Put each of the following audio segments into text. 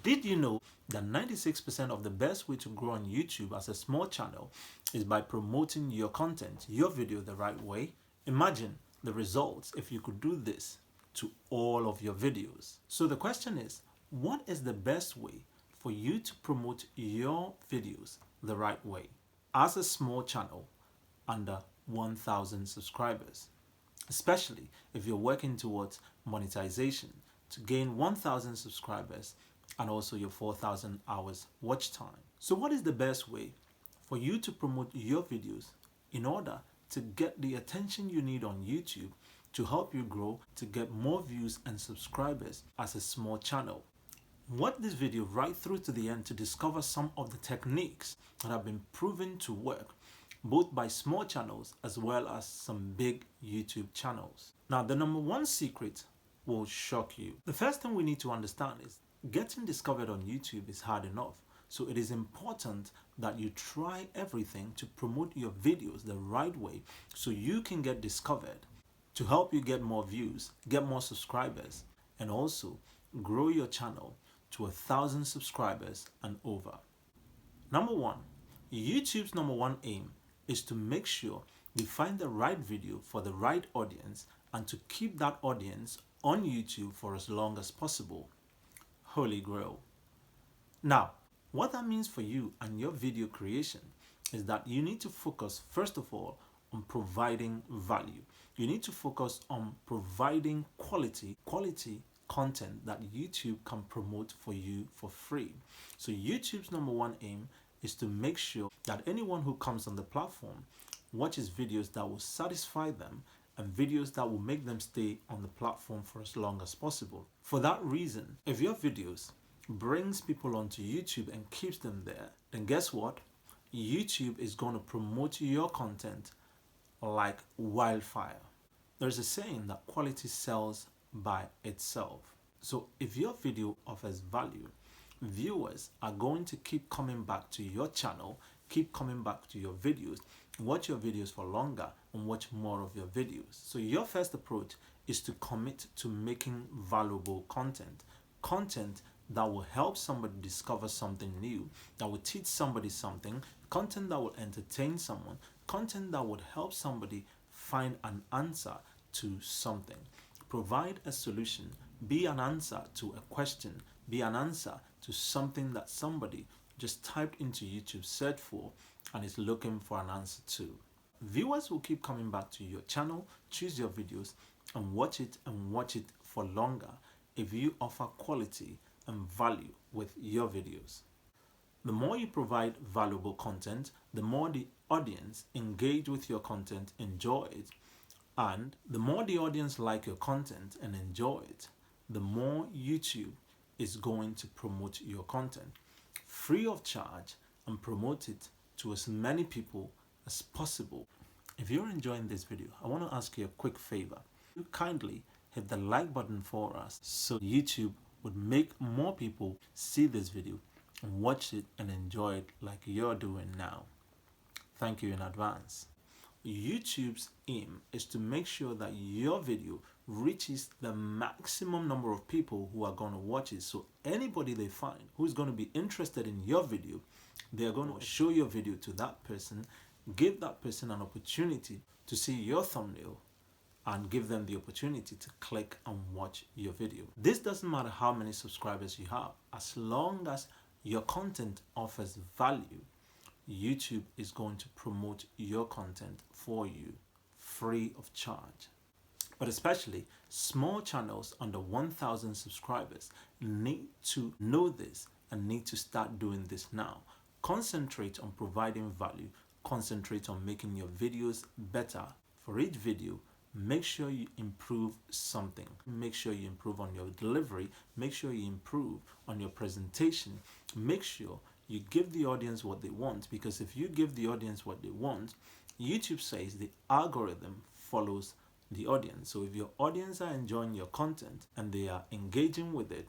Did you know that 96% of the best way to grow on YouTube as a small channel is by promoting your content, your video the right way? Imagine the results if you could do this to all of your videos. So the question is, what is the best way for you to promote your videos the right way as a small channel under 1,000 subscribers? Especially if you're working towards monetization to gain 1,000 subscribers and also your 4,000 hours watch time. So what is the best way for you to promote your videos in order to get the attention you need on YouTube to help you grow to get more views and subscribers as a small channel? Watch this video right through to the end to discover some of the techniques that have been proven to work both by small channels as well as some big YouTube channels. Now, the number one secret will shock you. The first thing we need to understand is getting discovered on YouTube is hard enough. So it is important that you try everything to promote your videos the right way so you can get discovered to help you get more views, get more subscribers, and also grow your channel to 1,000 subscribers and over. Number one, YouTube's number one aim is to make sure they find the right video for the right audience and to keep that audience on YouTube for as long as possible. Holy grail. Now, what that means for you and your video creation is that you need to focus first of all on providing value. You need to focus on providing quality content that YouTube can promote for you for free. So YouTube's number one aim is to make sure that anyone who comes on the platform watches videos that will satisfy them and videos that will make them stay on the platform for as long as possible. For that reason, if your videos brings people onto YouTube and keeps them there, then guess what? YouTube is going to promote your content like wildfire. There's a saying that quality sells by itself. So if your video offers value, viewers are going to keep coming back to your channel, keep coming back to your videos, watch your videos for longer and watch more of your videos. So your first approach is to commit to making valuable content that will help somebody discover something new, that will teach somebody something, content that will entertain someone, content that would help somebody find an answer to something. Provide a solution, be an answer to a question, be an answer to something that somebody just typed into YouTube search for and is looking for an answer to. Viewers will keep coming back to your channel, choose your videos and watch it for longer if you offer quality and value with your videos. The more you provide valuable content, the more the audience engage with your content, enjoy it, and the more the audience like your content and enjoy it, the more YouTube is going to promote your content free of charge and promote it to as many people as possible. If you're enjoying this video, I want to ask you a quick favor. You kindly hit the like button for us so YouTube would make more people see this video and watch it and enjoy it like you're doing now. Thank you in advance. YouTube's aim is to make sure that your video reaches the maximum number of people who are going to watch it. So anybody they find who's going to be interested in your video, they're going to show your video to that person, give that person an opportunity to see your thumbnail and give them the opportunity to click and watch your video. This doesn't matter how many subscribers you have, as long as your content offers value, YouTube is going to promote your content for you free of charge. But especially small channels under 1,000 subscribers need to know this and need to start doing this now. Concentrate on providing value, concentrate on making your videos better. For each video, make sure you improve something. Make sure you improve on your delivery, make sure you improve on your presentation, make sure you give the audience what they want, because if you give the audience what they want, YouTube says the algorithm follows the audience. So if your audience are enjoying your content and they are engaging with it,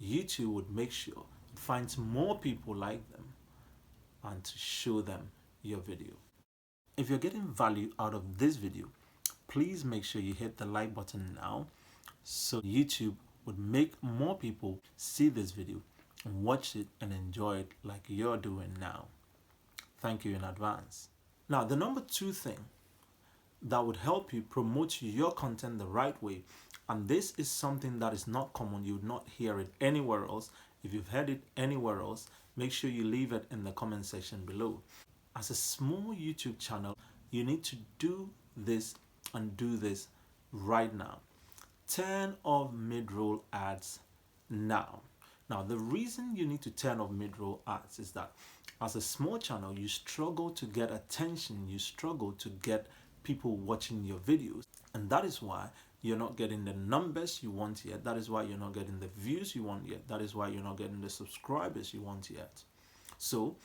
YouTube would make sure it finds more people like them and to show them your video. If you're getting value out of this video, please make sure you hit the like button now so YouTube would make more people see this video and watch it and enjoy it like you're doing now. Thank you in advance. Now, the number two thing that would help you promote your content the right way, and this is something that is not common, you would not hear it anywhere else. If you've heard it anywhere else, make sure you leave it in the comment section below. As a small YouTube channel, you need to do this and do this right now. Turn off mid-roll ads now. Now, the reason you need to turn off mid-roll ads is that as a small channel, you struggle to get attention, you struggle to get people watching your videos, and that is why you're not getting the numbers you want yet. That is why you're not getting the views you want yet. That is why you're not getting the subscribers you want yet. So,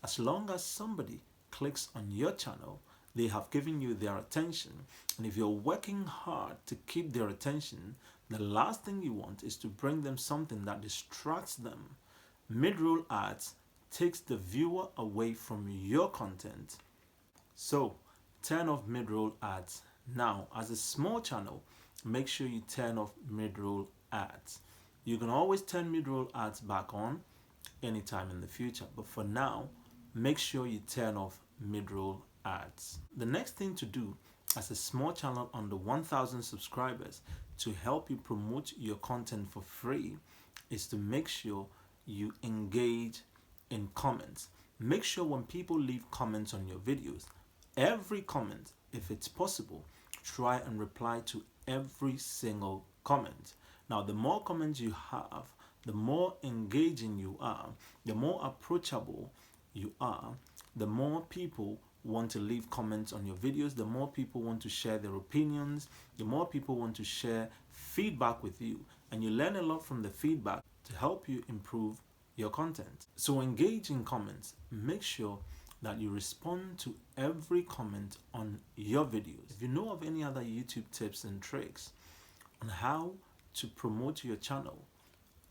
as long as somebody clicks on your channel, they have given you their attention, and if you're working hard to keep their attention, the last thing you want is to bring them something that distracts them. Mid-roll ads takes the viewer away from your content. So turn off mid-roll ads now. As a small channel, make sure you turn off mid-roll ads. You can always turn mid-roll ads back on anytime in the future, but for now, make sure you turn off mid-roll ads. The next thing to do as a small channel under 1,000 subscribers to help you promote your content for free is to make sure you engage in comments. Make sure when people leave comments on your videos, every comment, if it's possible, try and reply to every single comment. Now, the more comments you have, the more engaging you are, the more approachable you are, the more people want to leave comments on your videos, the more people want to share their opinions, the more people want to share feedback with you, and you learn a lot from the feedback to help you improve your content. So engage in comments. Make sure that you respond to every comment on your videos. If you know of any other YouTube tips and tricks on how to promote your channel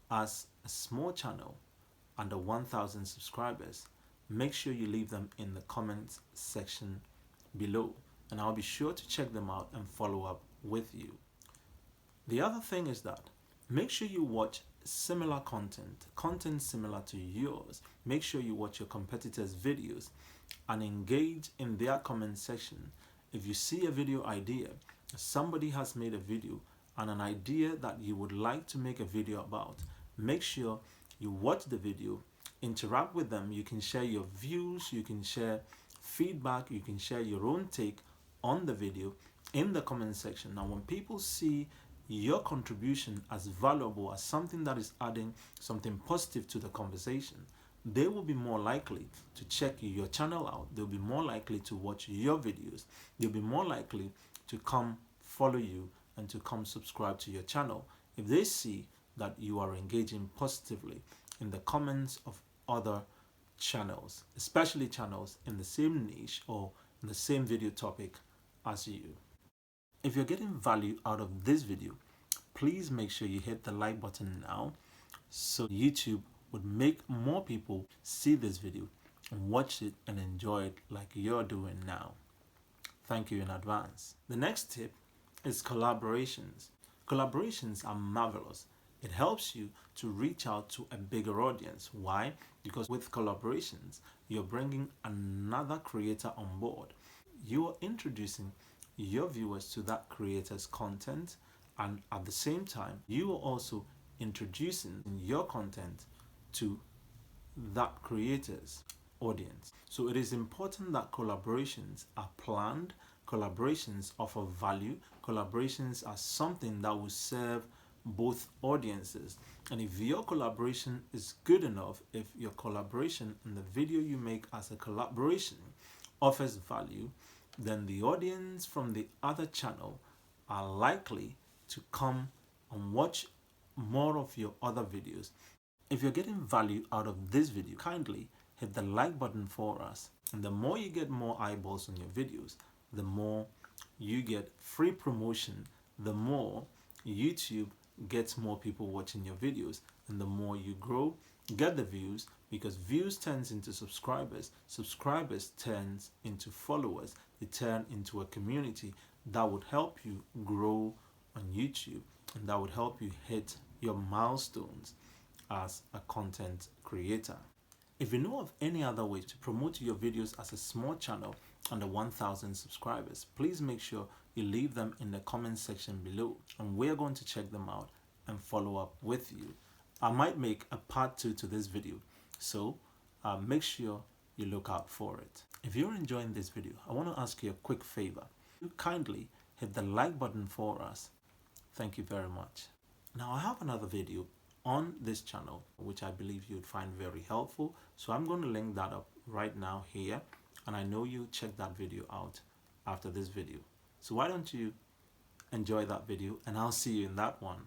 as a small channel under 1,000 subscribers, make sure you leave them in the comments section below, and I'll be sure to check them out and follow up with you. The other thing is that make sure you watch similar content similar to yours. Make sure you watch your competitors' videos and engage in their comment section. If you see a video idea, somebody has made a video and an idea that you would like to make a video about, make sure you watch the video, interact with them. You can share your views, you can share feedback, you can share your own take on the video in the comment section. Now, when people see your contribution as valuable, as something that is adding something positive to the conversation, they will be more likely to check your channel out. They'll be more likely to watch your videos. They'll be more likely to come follow you and to come subscribe to your channel if they see that you are engaging positively in the comments of other channels, especially channels in the same niche or in the same video topic as you. If you're getting value out of this video, please make sure you hit the like button now so YouTube would make more people see this video and watch it and enjoy it like you're doing now. Thank you in advance. The next tip is collaborations. Collaborations are marvelous. It helps you to reach out to a bigger audience. Why? Because with collaborations, you're bringing another creator on board. You are introducing your viewers to that creator's content, and at the same time, you are also introducing your content to that creator's audience. So it is important that collaborations are planned, collaborations offer value, collaborations are something that will serve both audiences. And if your collaboration is good enough, if your collaboration and the video you make as a collaboration offers value, then the audience from the other channel are likely to come and watch more of your other videos. If you're getting value out of this video, kindly hit the like button for us. And the more you get more eyeballs on your videos, the more you get free promotion, the more YouTube gets more people watching your videos, and the more you grow, get the views, because views turns into subscribers, subscribers turns into followers, they turn into a community that would help you grow on YouTube, and that would help you hit your milestones as a content creator. If you know of any other ways to promote your videos as a small channel under 1,000 subscribers, please make sure you leave them in the comment section below, and we're going to check them out and follow up with you. I might make a part 2 to this video, so make sure you look out for it. If you're enjoying this video, I want to ask you a quick favor. You kindly hit the like button for us. Thank you very much. Now I have another video on this channel which I believe you'd find very helpful, so I'm going to link that up right now here, and I know you check that video out after this video. So why don't you enjoy that video, and I'll see you in that one.